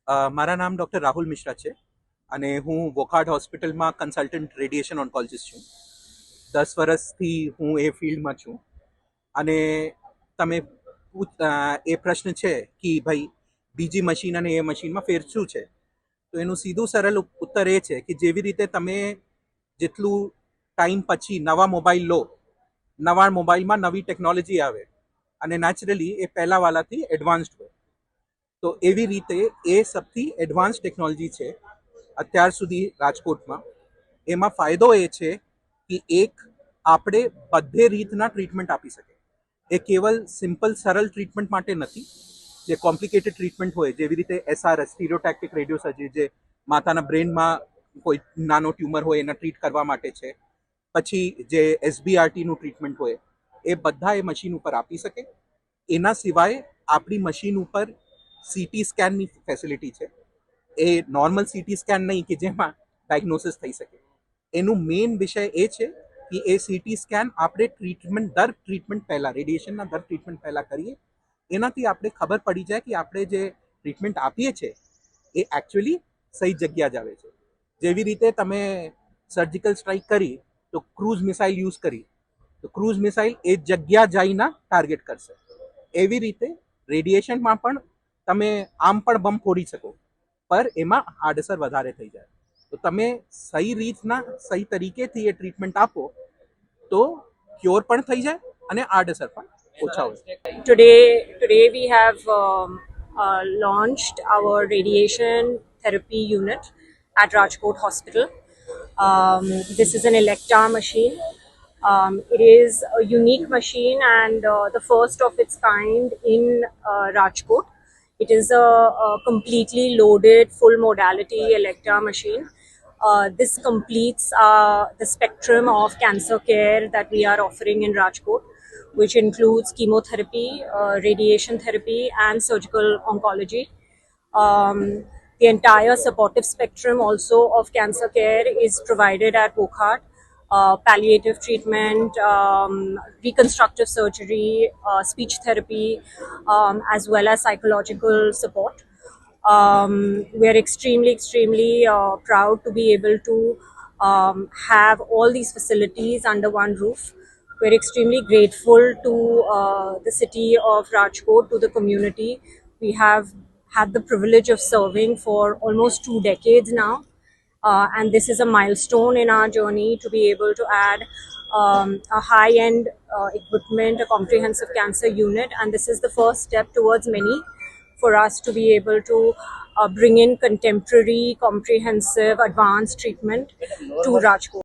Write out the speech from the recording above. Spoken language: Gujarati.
મારા નામ ડૉક્ટર રાહુલ મિશ્રા છે અને હું વોખાર્ડ હોસ્પિટલમાં કન્સલ્ટન્ટ રેડિયેશન ઓન્કોલોજિસ્ટ છું. 10 વર્ષથી હું એ ફિલ્ડમાં છું અને તમે એ પ્રશ્ન છે કે ભાઈ બીજી મશીન અને એ મશીનમાં ફેર શું છે, તો એનું સીધું સરળ ઉત્તર એ છે કે જેવી રીતે તમે જેટલું ટાઈમ પછી નવા મોબાઈલ લો, નવા મોબાઈલમાં નવી ટેકનોલોજી આવે અને નેચરલી એ પહેલાંવાળાથી એડવાન્સ્ડ હોય, તો એવી રીતે એ સૌથી એડવાન્સ ટેકનોલોજી છે અત્યાર સુધી રાજકોટમાં. એમાં ફાયદો એ છે કે એક આપણે બધે રીતના ટ્રીટમેન્ટ આપી શકીએ. એ કેવલ સિમ્પલ સરળ ટ્રીટમેન્ટ માટે નથી. જે કોમ્પ્લિકેટેડ ટ્રીટમેન્ટ હોય, જેવી રીતે SRS સ્ટીરિયોટેક્ટિક રેડિયોસર્જરી, જે માથાના બ્રેનમાં કોઈ નાનો ટ્યુમર હોય એના ટ્રીટ કરવા માટે છે, પછી જે SBRTનું ટ્રીટમેન્ટ હોય, એ બધા એ મશીન ઉપર આપી શકે. એના સિવાય આપણી મશીન ઉપર CT સ્કેનની ફેસિલિટી છે. એ નોર્મલ CT સ્કેન નહીં કે જેમાં ડાયગ્નોસિસ થઈ શકે. એનું મેઇન વિષય એ છે કે એ CT સ્કેન આપણે ટ્રીટમેન્ટ પહેલાં, રેડિયેશનના ટ્રીટમેન્ટ પહેલાં કરીએ. એનાથી આપણે ખબર પડી જાય કે આપણે જે ટ્રીટમેન્ટ આપીએ છીએ એ એકચ્યુઅલી સહી જગ્યા જ આવે છે. જેવી રીતે તમે સર્જિકલ સ્ટ્રાઇક કરી તો ક્રૂઝ મિસાઇલ યુઝ કરી, તો ક્રૂઝ મિસાઇલ એ જગ્યા જઈને ટાર્ગેટ કરશે. એવી રીતે રેડિયેશનમાં પણ તમે આમ પણ બમ ફોડી શકો, પર એમાં આડઅસર વધારે થઈ જાય. તો તમે સહી રીતના સહી તરીકેથી એ ટ્રીટમેન્ટ આપો તો ક્યોર પણ થઈ જાય અને આડઅસર પણ ઓછા હોય. Today we have launched our radiation therapy unit at Rajkot Hospital. This is an Electa machine. It is a unique machine and the first of its kind in Rajkot. It is a completely loaded, full modality Electa machine. This completes the spectrum of cancer care that we are offering in Rajkot, which includes chemotherapy, radiation therapy, and surgical oncology. The entire supportive spectrum also of cancer care is provided at Wokhart. Palliative treatment, reconstructive surgery, speech therapy, as well as psychological support. We are extremely proud to be able to have all these facilities under one roof. We're extremely grateful to the city of Rajkot, to the community. We have had the privilege of serving for almost 2 decades now. And this is a milestone in our journey to be able to add a high-end equipment, a comprehensive cancer unit. And this is the first step towards many for us to be able to bring in contemporary, comprehensive, advanced treatment to Rajkot.